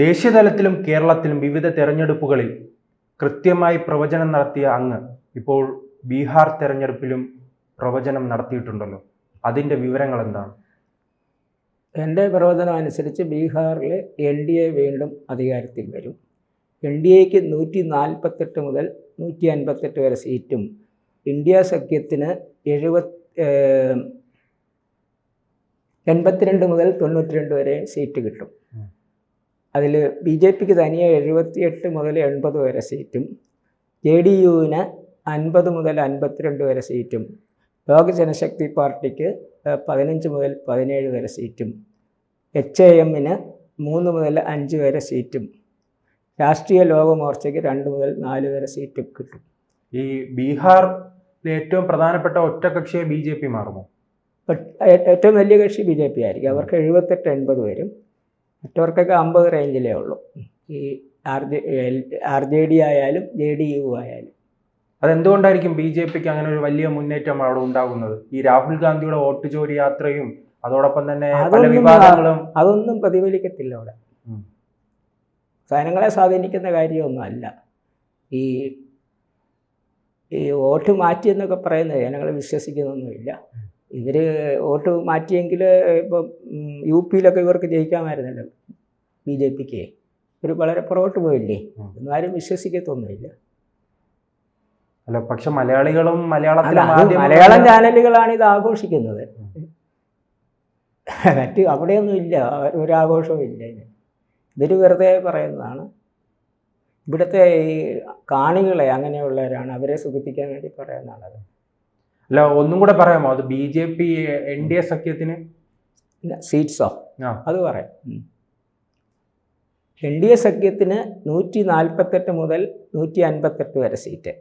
ദേശീയതലത്തിലും കേരളത്തിലും വിവിധ തെരഞ്ഞെടുപ്പുകളിൽ കൃത്യമായി പ്രവചനം നടത്തിയ അങ്ങ് ഇപ്പോൾ ബീഹാർ തെരഞ്ഞെടുപ്പിലും പ്രവചനം നടത്തിയിട്ടുണ്ടല്ലോ. അതിൻ്റെ വിവരങ്ങൾ എന്താണ്? എൻ്റെ പ്രവചനം അനുസരിച്ച് ബീഹാറിൽ NDA വീണ്ടും അധികാരത്തിൽ വരും. NDAക്ക് 148 മുതൽ 158 വരെ സീറ്റും ഇന്ത്യ സഖ്യത്തിന് 82 മുതൽ 92 വരെ സീറ്റ് കിട്ടും. അതിൽ BJPക്ക് തനിയെ 78 മുതൽ 80 വരെ സീറ്റും JDUവിന് 50 മുതൽ 52 വരെ സീറ്റും ലോക ജനശക്തി പാർട്ടിക്ക് 15 മുതൽ 17 വരെ സീറ്റും HAMന് 3 മുതൽ 5 വരെ സീറ്റും രാഷ്ട്രീയ ലോക മോർച്ചയ്ക്ക് 2 മുതൽ 4 വരെ സീറ്റും കിട്ടും. ഈ ബീഹാറിലെ ഏറ്റവും പ്രധാനപ്പെട്ട ഒറ്റകക്ഷിയെ BJP മാറുമോ? ഏറ്റവും വലിയ കക്ഷി BJP ആയിരിക്കും. അവർക്ക് 78-80 വരും. മറ്റവർക്കൊക്കെ 50 റേഞ്ചിലേ ഉള്ളൂ. ഈ RJD ആയാലും JDU ആയാലും. അതെന്തുകൊണ്ടായിരിക്കും BJPക്ക് അങ്ങനെ ഒരു വലിയ മുന്നേറ്റം അവിടെ ഉണ്ടാകുന്നത്? ഈ രാഹുൽ ഗാന്ധിയുടെ വോട്ട് ചോരി യാത്രയും അതോടൊപ്പം തന്നെ പല വിവാദങ്ങളും അതൊന്നും പ്രതിഫലിക്കത്തില്ല അവിടെ. ജനങ്ങളെ സ്വാധീനിക്കുന്ന കാര്യമൊന്നും അല്ല. ഈ വോട്ട് മാറ്റിയെന്നൊക്കെ പറയുന്നത് ജനങ്ങൾ വിശ്വസിക്കുന്നൊന്നുമില്ല. ഇവർ വോട്ട് മാറ്റിയെങ്കിൽ ഇപ്പം UPയിലൊക്കെ ഇവർക്ക് ജയിക്കാമായിരുന്നല്ലോ. BJPക്ക് ഒരു വളരെ പുറകോട്ട് പോയില്ലേ. ഒന്നും ആരും വിശ്വസിക്കത്തൊന്നുമില്ല. അല്ല, പക്ഷെ മലയാളികളും മലയാളം ചാനലുകളാണ് ഇത് ആഘോഷിക്കുന്നത്. മറ്റ് അവിടെയൊന്നും ഇല്ല, ഒരാഘോഷവും ഇല്ല. ഇവർ വെറുതെ പറയുന്നതാണ്. ഇവിടുത്തെ ഈ കാണികളെ അങ്ങനെയുള്ളവരാണ്, അവരെ സുഖിപ്പിക്കാൻ വേണ്ടി പറയുന്നതാണ്. അല്ല, ഒന്നും കൂടെ പറയാമോ? അത് BJP NDA സഖ്യത്തിന് സീറ്റ്സോ? അത് പറയാം. NDA സഖ്യത്തിന് 148 മുതൽ 158 വരെ സീറ്റ്.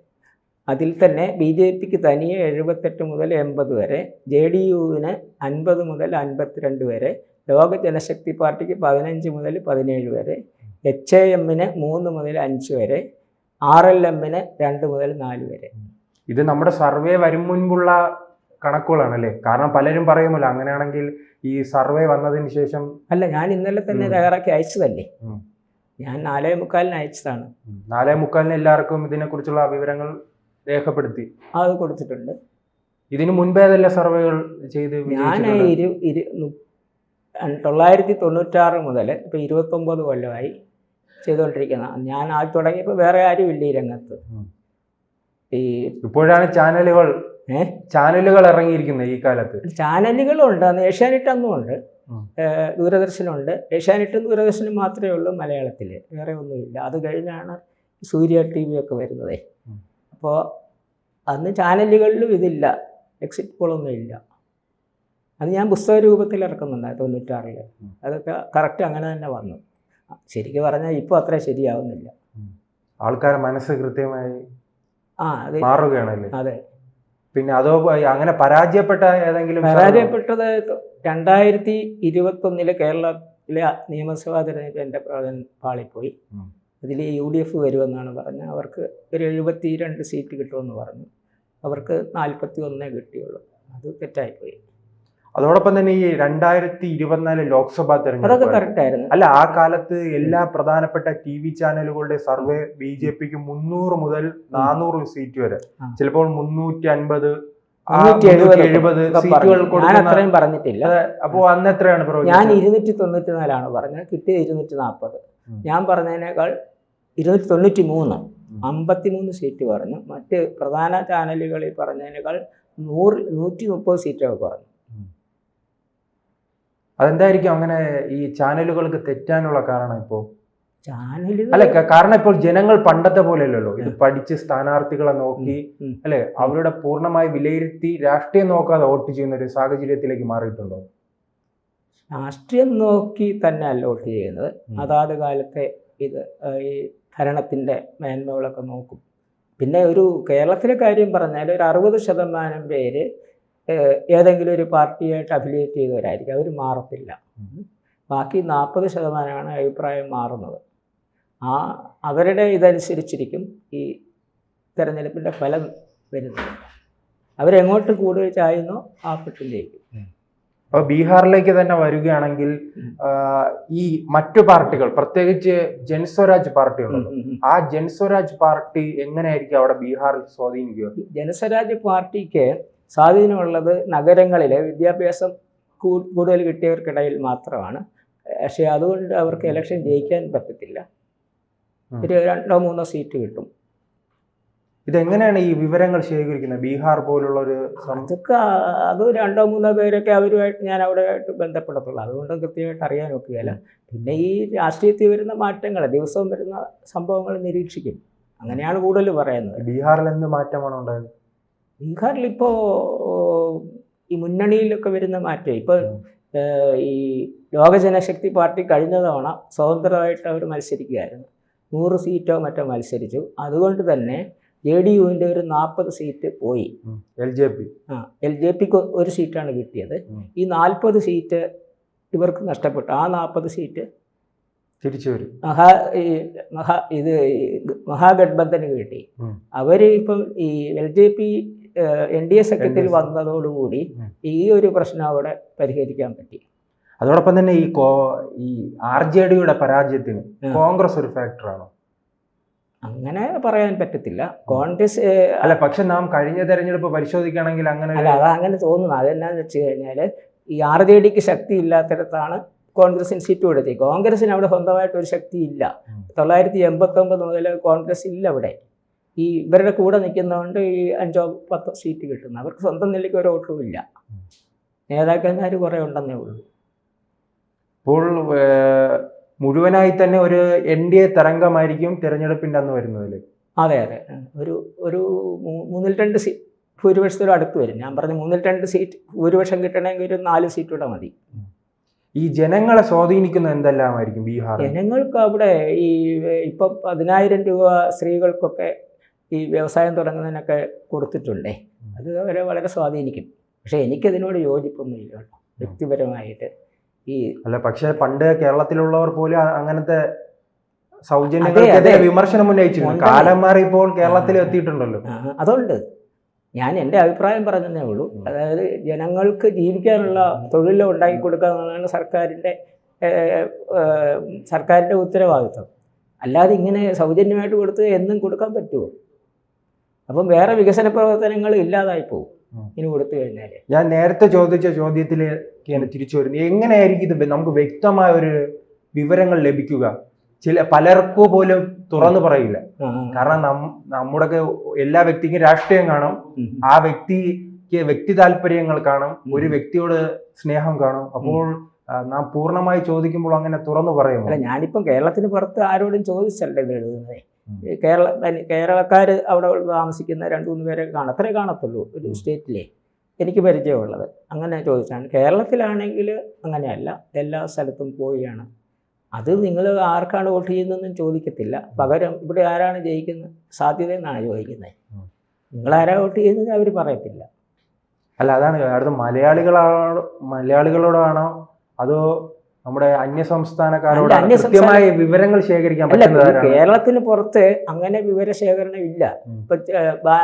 അതിൽ തന്നെ BJPക്ക് തനിയെ 78 മുതൽ 80 വരെ, JDUവിന് 50 മുതൽ 52 വരെ, ലോക ജനശക്തി പാർട്ടിക്ക് 15 മുതൽ 17 വരെ, HAMന് 3 മുതൽ 5 വരെ, RLMന് 2 മുതൽ 4 വരെ. ഇത് നമ്മുടെ സർവേ വരും മുൻപുള്ള കണക്കുകളാണല്ലേ? കാരണം പലരും പറയുമല്ലോ അങ്ങനെയാണെങ്കിൽ ഈ സർവേ വന്നതിന് ശേഷം. അല്ല, ഞാൻ ഇന്നലെ തന്നെ തയ്യാറാക്കി അയച്ചതല്ലേ. ഞാൻ 4:45 അയച്ചതാണ്. 4:45 എല്ലാവർക്കും ഇതിനെക്കുറിച്ചുള്ള വിവരങ്ങൾ രേഖപ്പെടുത്തി അത് കൊടുത്തിട്ടുണ്ട്. ഇതിനു മുൻപേ അതല്ല സർവേകൾ ചെയ്ത് ഞാൻ 1996 മുതൽ ഇപ്പോൾ 29 കൊല്ലമായി ചെയ്തുകൊണ്ടിരിക്കുന്ന. ഞാൻ ആദ്യം തുടങ്ങിയപ്പോൾ വേറെ ആരും ഇല്ല ഈ രംഗത്ത്. ഇപ്പോഴാണ് ചാനലുകൾ ഇറങ്ങിയിരിക്കുന്നത്. ഈ കാലത്ത് ചാനലുകളുണ്ട്. അന്ന് ഏഷ്യാനെറ്റ് അന്നും ഉണ്ട്, ദൂരദർശനുണ്ട്. ഏഷ്യാനെറ്റും ദൂരദർശനും മാത്രമേ ഉള്ളൂ മലയാളത്തിൽ, വേറെ ഒന്നുമില്ല. അത് കഴിഞ്ഞാണ് സൂര്യ TV ഒക്കെ വരുന്നത്. അപ്പോൾ അന്ന് ചാനലുകളിലും ഇതില്ല, എക്സിറ്റ് പോളൊന്നും ഇല്ല. അത് ഞാൻ പുസ്തക രൂപത്തിൽ ഇറക്കുന്നുണ്ട് 96. അതൊക്കെ കറക്റ്റ് അങ്ങനെ തന്നെ വന്നു. ശരിക്കും പറഞ്ഞാൽ ഇപ്പോൾ അത്ര ശരിയാവുന്നില്ല. ആൾക്കാരെ മനസ്സ് കൃത്യമായി മാറുകയാണല്ലേ? അതെ. പിന്നെ അതോ അങ്ങനെ പരാജയപ്പെട്ട ഏതെങ്കിലും? പരാജയപ്പെട്ടത് 2021 കേരളത്തിലെ നിയമസഭാ തെരഞ്ഞെടുപ്പ് എൻ്റെ പാളിപ്പോയി. അതിൽ UDF വരുമെന്നാണ് പറഞ്ഞത്. അവർക്ക് ഒരു 72 സീറ്റ് കിട്ടുമെന്ന് പറഞ്ഞു. അവർക്ക് 41 കിട്ടിയുള്ളൂ. അത് തെറ്റായിപ്പോയി. അതോടൊപ്പം തന്നെ ഈ 2024 ലോക്സഭാ തെരഞ്ഞെടുപ്പ് കറക്റ്റായിരുന്നു. അല്ല, ആ കാലത്ത് എല്ലാ പ്രധാനപ്പെട്ട TV ചാനലുകളുടെ സർവേ BJPക്ക് 300 മുതൽ 400 സീറ്റ് വരെ, ചിലപ്പോൾ 350, 370 സീറ്റുകൾ അത്രയും പറഞ്ഞിട്ടില്ല. അപ്പോൾ അന്ന് എത്രയാണ്? ഞാൻ 294 പറഞ്ഞത്, കിട്ടിയത് 240. ഞാൻ പറഞ്ഞതിനേക്കാൾ 293, 53 സീറ്റ് പറഞ്ഞു. മറ്റ് പ്രധാന ചാനലുകളിൽ പറഞ്ഞതിനേക്കാൾ 130 സീറ്റൊക്കെ പറഞ്ഞു. അതെന്തായിരിക്കും അങ്ങനെ ഈ ചാനലുകൾക്ക് തെറ്റാനുള്ള കാരണം? ഇപ്പോൾ ചാനലുകൾ അല്ല, കാരണം ഇപ്പോൾ ജനങ്ങൾ പണ്ടത്തെ പോലെ അല്ലല്ലോ. ഇത് പഠിച്ച് സ്ഥാനാർത്ഥികളെ നോക്കി അല്ലെ, അവരുടെ പൂർണ്ണമായി വിലയിരുത്തി രാഷ്ട്രീയം നോക്കാതെ വോട്ട് ചെയ്യുന്ന ഒരു സാഹചര്യത്തിലേക്ക് മാറിയിട്ടുണ്ടോ? രാഷ്ട്രീയം നോക്കി തന്നെ അല്ല വോട്ട് ചെയ്യുന്നത്. അതാത് കാലത്തെ ഇത് ഈ ഭരണത്തിൻ്റെ മേന്മകളൊക്കെ നോക്കും. പിന്നെ ഒരു കേരളത്തിലെ കാര്യം പറഞ്ഞാൽ ഒരു 60% പേര് ഏതെങ്കിലും ഒരു പാർട്ടിയായിട്ട് അഫിലിയേറ്റ് ചെയ്തവരായിരിക്കും. അവർ മാറത്തില്ല. ബാക്കി 40% അഭിപ്രായം മാറുന്നത്. അവരുടെ ഇതനുസരിച്ചിരിക്കും ഈ തെരഞ്ഞെടുപ്പിൻ്റെ ഫലം വരുന്നത്. അവരെങ്ങോട്ട് കൂടുതൽ ചായുന്നോ ആ പെട്ടിലേക്ക്. അപ്പോൾ ബീഹാറിലേക്ക് തന്നെ വരികയാണെങ്കിൽ ഈ മറ്റു പാർട്ടികൾ, പ്രത്യേകിച്ച് ജൻസ്വരാജ് പാർട്ടി ഉണ്ടല്ലോ, ആ ജൻസ്വരാജ് പാർട്ടി എങ്ങനെയായിരിക്കും അവിടെ ബീഹാറിൽ സ്വാധീനിക്കുക? ജനസ്വരാജ് പാർട്ടിക്ക് സ്വാധീനമുള്ളത് നഗരങ്ങളിലെ വിദ്യാഭ്യാസം കൂടുതൽ കിട്ടിയവർക്കിടയിൽ മാത്രമാണ്. പക്ഷേ അതുകൊണ്ട് അവർക്ക് ഇലക്ഷൻ ജയിക്കാൻ പറ്റത്തില്ല. ഒരു 2-3 സീറ്റ് കിട്ടും. ഇതെങ്ങനെയാണ് ഈ വിവരങ്ങൾ ശേഖരിക്കുന്നത്? ബീഹാർ പോലുള്ള ഒരു അതൊക്കെ അത് 2-3 പേരൊക്കെ അവരുമായിട്ട് ഞാൻ അവിടെ ആയിട്ട് ബന്ധപ്പെടത്തുള്ളൂ. അതുകൊണ്ട് കൃത്യമായിട്ട് അറിയാൻ ഒക്കുകയില്ല. പിന്നെ ഈ രാഷ്ട്രീയത്തിൽ വരുന്ന മാറ്റങ്ങൾ, ദിവസവും വരുന്ന സംഭവങ്ങൾ നിരീക്ഷിക്കും. അങ്ങനെയാണ് കൂടുതൽ പറയുന്നത്. ബീഹാറിൽ എന്ത് മാറ്റമാണ് ഉണ്ടായത്? ബീഹാറിൽ ഇപ്പോൾ ഈ മുന്നണിയിലൊക്കെ വരുന്ന മാറ്റം, ഇപ്പോൾ ഈ ലോക ജനശക്തി പാർട്ടി കഴിഞ്ഞ തവണ സ്വതന്ത്രമായിട്ട് അവർ മത്സരിക്കുകയായിരുന്നു. 100 സീറ്റോ മറ്റോ മത്സരിച്ചു. അതുകൊണ്ട് തന്നെ JDUവിൻ്റെ ഒരു 40 സീറ്റ് പോയി. LJPക്ക് 1 സീറ്റാണ് കിട്ടിയത്. ഈ 40 സീറ്റ് ഇവർക്ക് നഷ്ടപ്പെട്ടു. ആ 40 സീറ്റ് തിരിച്ചു വരും. മഹാഗഡ്ബന്ധന് കിട്ടി. അവർ ഇപ്പം ഈ LJP NDA സഖ്യത്തിൽ വന്നതോടുകൂടി ഈ ഒരു പ്രശ്നം അവിടെ പരിഹരിക്കാൻ പറ്റി. അതോടൊപ്പം തന്നെ ഈ RJDയുടെ പരാജയത്തിന് കോൺഗ്രസ് ഒരു ഫാക്ടറാണോ? അങ്ങനെ പറയാൻ പറ്റത്തില്ല. കോൺഗ്രസ് അല്ല, പക്ഷെ നാം കഴിഞ്ഞ തെരഞ്ഞെടുപ്പ് പരിശോധിക്കുകയാണെങ്കിൽ അങ്ങനെ അല്ല, അതങ്ങനെ തോന്നുന്നു. അതെന്നാന്ന് വെച്ച് കഴിഞ്ഞാൽ ഈ RJDക്ക് ശക്തി ഇല്ലാത്തിടത്താണ് കോൺഗ്രസിന് സീറ്റ് കൊടുത്തത്. കോൺഗ്രസിന് അവിടെ സ്വന്തമായിട്ടൊരു ശക്തി ഇല്ല. 1989 മുതൽ കോൺഗ്രസ് ഇല്ല അവിടെ. ഈ ഇവരുടെ കൂടെ നിൽക്കുന്നതുകൊണ്ട് ഈ 5-10 സീറ്റ് കിട്ടുന്നു. അവർക്ക് സ്വന്തം നിലയ്ക്ക് ഒരു വോട്ടും ഇല്ല. നേതാക്കന്മാർ കുറേ ഉണ്ടെന്നേ ഉള്ളൂ. ഇപ്പോൾ മുഴുവനായി തന്നെ ഒരു NDA തരംഗമായിരിക്കും തിരഞ്ഞെടുപ്പിൻ്റെ അന്ന് വരുന്നതിൽ. അതെ അതെ, ഒരു 3-2 സീറ്റ് ഭൂരിപക്ഷത്തോട് അടുത്ത് വരും. ഞാൻ പറഞ്ഞു 3-2 സീറ്റ് ഭൂരിപക്ഷം കിട്ടണമെങ്കിൽ ഒരു 4 സീറ്റൂടെ മതി. ഈ ജനങ്ങളെ സ്വാധീനിക്കുന്ന എന്തെല്ലാമായിരിക്കും ബീഹാർ? ജനങ്ങൾക്ക് അവിടെ ഈ ഇപ്പം 10,000 രൂപ സ്ത്രീകൾക്കൊക്കെ ഈ വ്യവസായം തുടങ്ങുന്നതിനൊക്കെ കൊടുത്തിട്ടുണ്ടേ. അത് അവരെ വളരെ സ്വാധീനിക്കും. പക്ഷേ എനിക്കതിനോട് യോജിപ്പൊന്നുമില്ല കേട്ടോ, വ്യക്തിപരമായിട്ട്. അല്ല, പക്ഷേ പണ്ട് കേരളത്തിലുള്ളവർ പോലും അങ്ങനത്തെ സൗജന്യങ്ങൾക്കെതിരെ വിമർശനം ഉന്നയിച്ചിരുന്നു. കാലം മാറി ഇപ്പോൾ കേരളത്തിൽ എത്തിയിട്ടുണ്ടല്ലോ. അതുകൊണ്ട് ഞാൻ എൻ്റെ അഭിപ്രായം പറഞ്ഞതേ ഉള്ളൂ. അതായത് ജനങ്ങൾക്ക് ജീവിക്കാനുള്ള തൊഴിൽ ഉണ്ടാക്കി കൊടുക്കുക എന്നുള്ളതാണ് സർക്കാരിൻ്റെ ഉത്തരവാദിത്വം. അല്ലാതെ ഇങ്ങനെ സൗജന്യമായിട്ട് കൊടുത്ത് എന്നും കൊടുക്കാൻ പറ്റുമോ? അപ്പം വേറെ വികസന പ്രവർത്തനങ്ങൾ ഇല്ലാതായി പോകും ഇനി കൊടുത്തു കഴിഞ്ഞാൽ. ഞാൻ നേരത്തെ ചോദിച്ച ചോദ്യത്തിലേക്ക് തിരിച്ചു വരുന്നത്, എങ്ങനെയായിരിക്കും ഇത് നമുക്ക് വ്യക്തമായ ഒരു വിവരങ്ങൾ ലഭിക്കുക? പലർക്കും പോലും തുറന്നു പറയില്ല. കാരണം നമ്മുടെ എല്ലാ വ്യക്തിക്കും രാഷ്ട്രീയം കാണും, ആ വ്യക്തിക്ക് വ്യക്തി താല്പര്യങ്ങൾ കാണും, ഒരു വ്യക്തിയോട് സ്നേഹം കാണും. അപ്പോൾ നാം പൂർണ്ണമായി ചോദിക്കുമ്പോൾ അങ്ങനെ തുറന്നു പറയും. അല്ല, ഞാനിപ്പം കേരളത്തിന് പുറത്ത് ആരോടും ചോദിച്ചല്ല ഇത് എഴുതുന്നത്. കേരളക്കാർ അവിടെ താമസിക്കുന്ന 2-3 പേരെ അത്രേ കാണത്തുള്ളൂ ഒരു സ്റ്റേറ്റിലെ എനിക്ക് പരിചയമുള്ളത്. അങ്ങനെ ചോദിച്ചാണ്. കേരളത്തിലാണെങ്കിൽ അങ്ങനെയല്ല, എല്ലാ സ്ഥലത്തും പോവുകയാണ്. അത് നിങ്ങൾ ആർക്കാണ് വോട്ട് ചെയ്യുന്നതെന്നും ചോദിക്കത്തില്ല. പകരം ഇവിടെ ആരാണ് ജയിക്കുന്നത് സാധ്യത എന്നാണ് ചോദിക്കുന്നത്. നിങ്ങളാരാ വോട്ട് ചെയ്യുന്നത് അവർ പറയത്തില്ല. അല്ല, അതാണ് അടുത്ത മലയാളികളോടാണോ അതോ നമ്മുടെ അന്യസംസ്ഥാനക്കാരോട് കൃത്യമായ വിവരങ്ങൾ ശേഖരിക്കാൻ പറ്റുന്നതാണ്? കേരളത്തിന് പുറത്ത് അങ്ങനെ വിവരശേഖരണം ഇല്ല.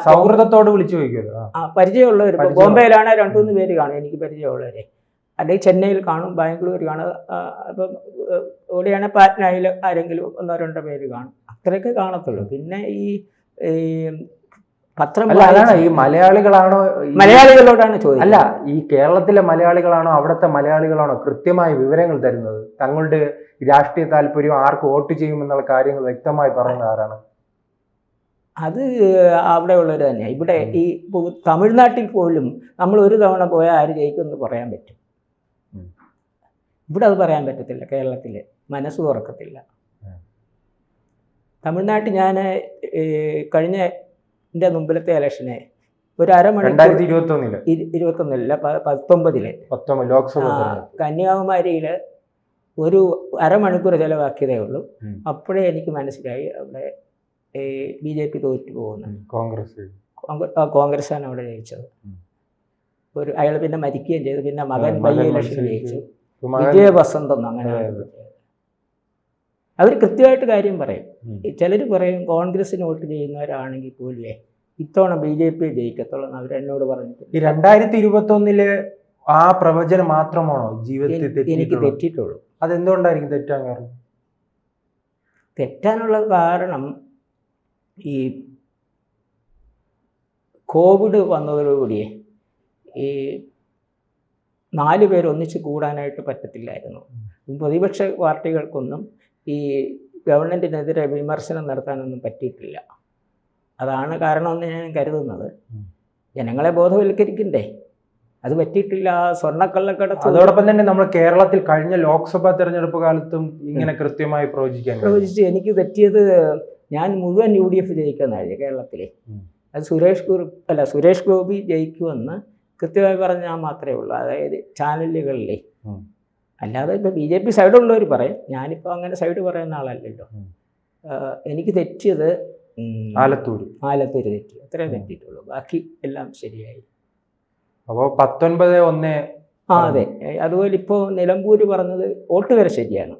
സൗഹൃദത്തോട് വിളിച്ചു ചോദിക്കുമല്ലോ. പരിചയമുള്ളവർ ബോംബെയിലാണ് 2-3 പേര് കാണും എനിക്ക് പരിചയമുള്ളവരെ. അല്ലെങ്കിൽ ചെന്നൈയിൽ കാണും, ബാംഗ്ലൂർ കാണും. അപ്പം ഇവിടെയാണ് പാറ്റ്നയിൽ ആരെങ്കിലും 1-2 പേര് കാണും. അത്രയൊക്കെ കാണത്തുള്ളൂ. പിന്നെ ഈ പത്രം ഈ മലയാളികളാണോ, മലയാളികളോടാണ് ചോദിക്കുന്നത്. അല്ല, ഈ കേരളത്തിലെ മലയാളികളാണോ അവിടുത്തെ മലയാളികളാണോ കൃത്യമായ വിവരങ്ങൾ തരുന്നത്? തങ്ങളുടെ രാഷ്ട്രീയ താല്പര്യം, ആർക്ക് വോട്ട് ചെയ്യുമെന്നുള്ള കാര്യങ്ങൾ വ്യക്തമായി പറയുന്ന ആരാണ്? അത് അവിടെ ഉള്ളവർ തന്നെയാണ്. ഇവിടെ ഈ തമിഴ്നാട്ടിൽ പോലും നമ്മൾ ഒരു തവണ പോയാൽ ആര് ജയിക്കുമെന്ന് പറയാൻ പറ്റും. ഇവിടെ അത് പറയാൻ പറ്റത്തില്ല. കേരളത്തിൽ മനസ്സ് തുറക്കത്തില്ല. തമിഴ്നാട്ടിൽ ഞാൻ കഴിഞ്ഞ എൻ്റെ മുമ്പിലത്തെ ഇലക്ഷനെ ഒരു അരമണിക്കൂർ 2021 ലോക്സഭ കന്യാകുമാരിയിൽ ഒരു അരമണിക്കൂർ ചിലവാക്കിയതേ ഉള്ളൂ. അപ്പോഴേ എനിക്ക് മനസ്സിലായി അവിടെ BJP തോറ്റു പോകുന്നു. കോൺഗ്രസ്സാണ് അവിടെ ജയിച്ചത്. അയാൾ പിന്നെ മരിക്കുകയും ചെയ്തു. പിന്നെ മകൻ ബൈ ഇലക്ഷൻ ജയിച്ചു. വിജയവസന്തം അങ്ങനെ അവർ കൃത്യമായിട്ട് കാര്യം പറയും. ചിലർ പറയും കോൺഗ്രസിന് വോട്ട് ചെയ്യുന്നവരാണെങ്കിൽ പോലും ഇത്തവണ BJP ജയിക്കത്തുള്ളൂ എന്ന് അവരെന്നോട് പറഞ്ഞിട്ട്. ഈ 2021 ആ പ്രവചനം മാത്രമാണോ ജീവിതത്തിൽ എനിക്ക് തെറ്റിയിട്ടുള്ളത്? തെറ്റിയിട്ടുള്ളൂ. അതെന്തുകൊണ്ടായിരിക്കും തെറ്റാൻ കാരണം? തെറ്റാനുള്ള കാരണം ഈ കോവിഡ് വന്നതോടുകൂടിയേ ഈ 4 പേര് ഒന്നിച്ച് കൂടാനായിട്ട് പറ്റത്തില്ലായിരുന്നു. പ്രതിപക്ഷ പാർട്ടികൾക്കൊന്നും ഈ ഗവൺമെൻറ്റിനെതിരെ വിമർശനം നടത്താനൊന്നും പറ്റിയിട്ടില്ല. അതാണ് കാരണമെന്ന് ഞാൻ കരുതുന്നത്. ജനങ്ങളെ ബോധവൽക്കരിക്കണ്ടേ, അത് പറ്റിയിട്ടില്ല. സ്വർണ്ണക്കള്ളക്കടത്ത് അതോടൊപ്പം തന്നെ നമ്മൾ കേരളത്തിൽ കഴിഞ്ഞ ലോക്സഭാ തെരഞ്ഞെടുപ്പ് കാലത്തും ഇങ്ങനെ കൃത്യമായി പ്രവചിച്ചു. എനിക്ക് തെറ്റിയത്, ഞാൻ മുഴുവൻ UDF ജയിക്കാന്നായിരുന്നു കേരളത്തിലെ. അത് സുരേഷ് ഗോപി ജയിക്കുമെന്ന് കൃത്യമായി പറഞ്ഞാൽ മാത്രമേ ഉള്ളൂ, അതായത് ചാനലുകളിലെ. അല്ലാതെ ഇപ്പോൾ BJP സൈഡുള്ളവർ പറയും, ഞാനിപ്പോൾ അങ്ങനെ സൈഡ് പറയുന്ന ആളല്ലല്ലോ. എനിക്ക് തെറ്റിയത് ആലത്തൂർ തെറ്റി, അത്രേ തെറ്റിയിട്ടുള്ളൂ. ബാക്കി എല്ലാം ശരിയായി. അപ്പോൾ 19-1. അതെ. അതുപോലെ ഇപ്പോൾ നിലമ്പൂർ പറഞ്ഞത് വോട്ട് വരെ ശരിയാണ്.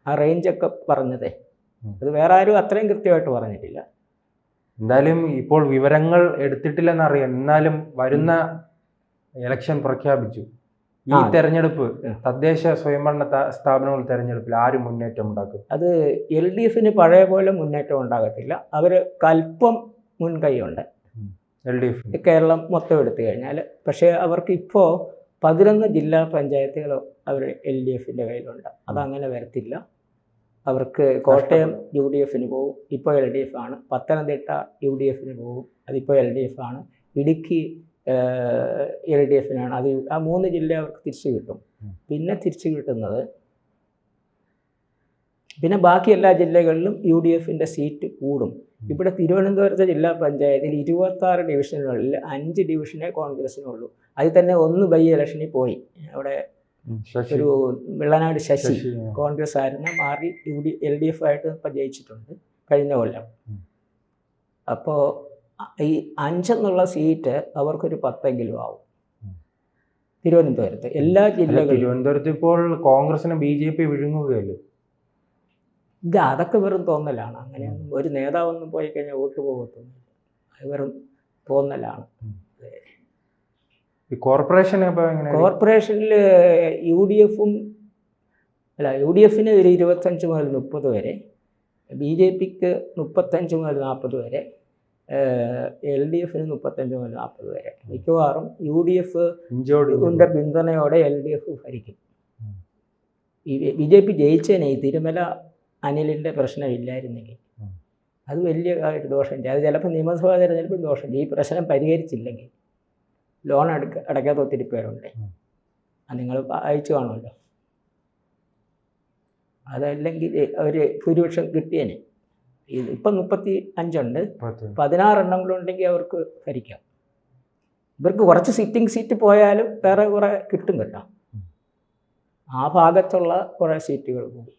ആ റേഞ്ചൊക്കെ പറഞ്ഞതേ, അത് വേറെ ആരും അത്രയും കൃത്യമായിട്ട് പറഞ്ഞിട്ടില്ല. എന്തായാലും ഇപ്പോൾ വിവരങ്ങൾ എടുത്തിട്ടില്ലെന്നറിയാം. എന്നാലും വരുന്ന ഇലക്ഷൻ പ്രഖ്യാപിച്ചു. ഈ തെരഞ്ഞെടുപ്പ്, തദ്ദേശ സ്വയംഭരണ സ്ഥാപനങ്ങൾ തെരഞ്ഞെടുപ്പിൽ ആര് മുന്നേറ്റം ഉണ്ടാക്കും? അത് LDFന് പഴയ പോലെ മുന്നേറ്റം ഉണ്ടാകത്തില്ല. അവർ അല്പം മുൻകൈയുണ്ട് LDF കേരളം മൊത്തം എടുത്തു കഴിഞ്ഞാൽ. പക്ഷേ അവർക്ക് ഇപ്പോൾ 11 ജില്ലാ പഞ്ചായത്തുകൾ അവർ LDFൻ്റെ കയ്യിലുണ്ട്. അതങ്ങനെ വരത്തില്ല. അവർക്ക് കോട്ടയം UDFന് പോകും, ഇപ്പോൾ LDF ആണ്. പത്തനംതിട്ട UDFന് പോകും, അതിപ്പോൾ LDF ആണ്. ഇടുക്കി LDFനാണ്. അത് ആ 3 ജില്ല അവർക്ക് തിരിച്ചു കിട്ടും. പിന്നെ തിരിച്ചു കിട്ടുന്നത്, പിന്നെ ബാക്കി എല്ലാ ജില്ലകളിലും UDFൻ്റെ സീറ്റ് കൂടും. ഇവിടെ തിരുവനന്തപുരത്തെ ജില്ലാ പഞ്ചായത്തിൽ 26 ഡിവിഷനുകളിൽ 5 ഡിവിഷനേ കോൺഗ്രസിനുള്ളൂ. അതിൽ തന്നെ 1 ബൈ ഇലക്ഷനിൽ പോയി. അവിടെ ഒരു വെള്ളനാട് ശശി കോൺഗ്രസ് ആയിരുന്നു, മാറി LDF ആയിട്ട് ഇപ്പം ജയിച്ചിട്ടുണ്ട് കഴിഞ്ഞ കൊല്ലം. അപ്പോൾ ഈ 5 എന്നുള്ള സീറ്റ് അവർക്കൊരു 10 ആവും തിരുവനന്തപുരത്ത്. എല്ലാ ജില്ലകളിലും. തിരുവനന്തപുരത്ത് ഇപ്പോൾ കോൺഗ്രസിനെ BJP വിഴുങ്ങുകയല്ലേ? അതൊക്കെ വെറും തോന്നലാണ്. അങ്ങനെയൊന്നും ഒരു നേതാവൊന്നും പോയി കഴിഞ്ഞാൽ വോട്ട് പോകത്തൊന്നുമില്ല. അത് വെറും തോന്നലാണ്. കോർപ്പറേഷനിൽ UDFന് ഒരു 25 മുതൽ 30 വരെ, BJPക്ക് 35 മുതൽ 40 വരെ, LDFന് 35 മുതൽ 40 വരെ. മിക്കവാറും UDFന്റെ പിന്തുണയോടെ LDF ഭരിക്കും. ഈ BJP ജയിച്ചതിനെ ഈ തിരുമല അനിലിൻ്റെ പ്രശ്നമില്ലായിരുന്നെങ്കിൽ അത് വലിയ ദോഷം. അത് ചിലപ്പോൾ നിയമസഭാ തെരഞ്ഞെടുപ്പിൽ ദോഷം. ഈ പ്രശ്നം പരിഹരിച്ചില്ലെങ്കിൽ ലോൺ അടയ്ക്കാത്ത ഒത്തിരി പേരുണ്ട്. അത് നിങ്ങൾ അയച്ചു കാണുമല്ലോ. അതല്ലെങ്കിൽ അവർ ഭൂരിപക്ഷം കിട്ടിയേനെ. ഇപ്പം 35 ഉണ്ട്, 16 എണ്ണങ്ങളുണ്ടെങ്കിൽ അവർക്ക് ഭരിക്കാം. ഇവർക്ക് കുറച്ച് സിറ്റിംഗ് സീറ്റ് പോയാലും വേറെ കുറേ കിട്ടും കേട്ടോ. ആ ഭാഗത്തുള്ള കുറേ സീറ്റുകൾ പോകും,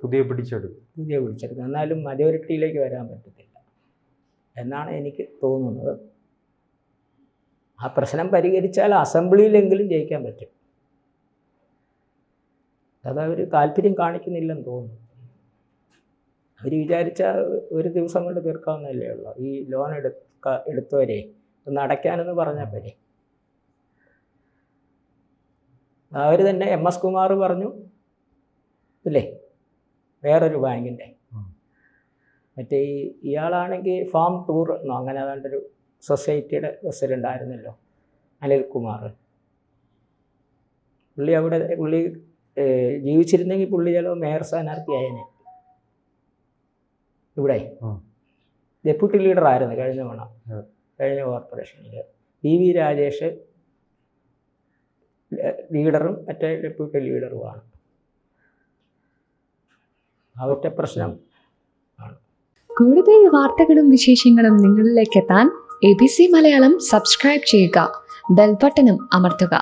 പുതിയ പിടിച്ചെടുക്കും. എന്നാലും മജോറിറ്റിയിലേക്ക് വരാൻ പറ്റത്തില്ല എന്നാണ് എനിക്ക് തോന്നുന്നത്. ആ പ്രശ്നം പരിഹരിച്ചാൽ അസംബ്ലിയിലെങ്കിലും ജയിക്കാൻ പറ്റും. അതവർ താല്പര്യം കാണിക്കുന്നില്ലെന്ന് തോന്നുന്നു. അവർ വിചാരിച്ചാൽ ഒരു ദിവസം കൊണ്ട് തീർക്കാവുന്നതല്ലേ ഉള്ളൂ. ഈ ലോൺ എടുത്തവരെ ഒന്ന് അടയ്ക്കാനെന്ന് പറഞ്ഞാൽ പോരെ. അവർ തന്നെ MS കുമാർ പറഞ്ഞു ഇല്ലേ, വേറൊരു ബാങ്കിൻ്റെ. മറ്റേ ഇയാളാണെങ്കിൽ ഫാം ടൂർ എന്നോ അങ്ങനെ ഏതാണ്ടൊരു സൊസൈറ്റിയുടെ പ്രസിഡൻ്റ് ആയിരുന്നല്ലോ, അനിൽകുമാർ. പുള്ളി ജീവിച്ചിരുന്നെങ്കിൽ പുള്ളി ചിലപ്പോൾ മേയർ സ്ഥാനാർത്ഥിയായേനെ. ഇവിടെ ഡെപ്യൂട്ടി ലീഡറായിരുന്നു കഴിഞ്ഞ കോർപ്പറേഷനിൽ. PV രാജേഷ് ലീഡറും മറ്റേ ഡെപ്യൂട്ടി ലീഡറുമാണ്. അവരുടെ പ്രശ്നം ആണ്. കൂടുതൽ വാർത്തകളും വിശേഷങ്ങളും നിങ്ങളിലേക്ക് എത്താൻ ABC മലയാളം സബ്സ്ക്രൈബ് ചെയ്യുക, ബെൽ ബട്ടണും അമർത്തുക.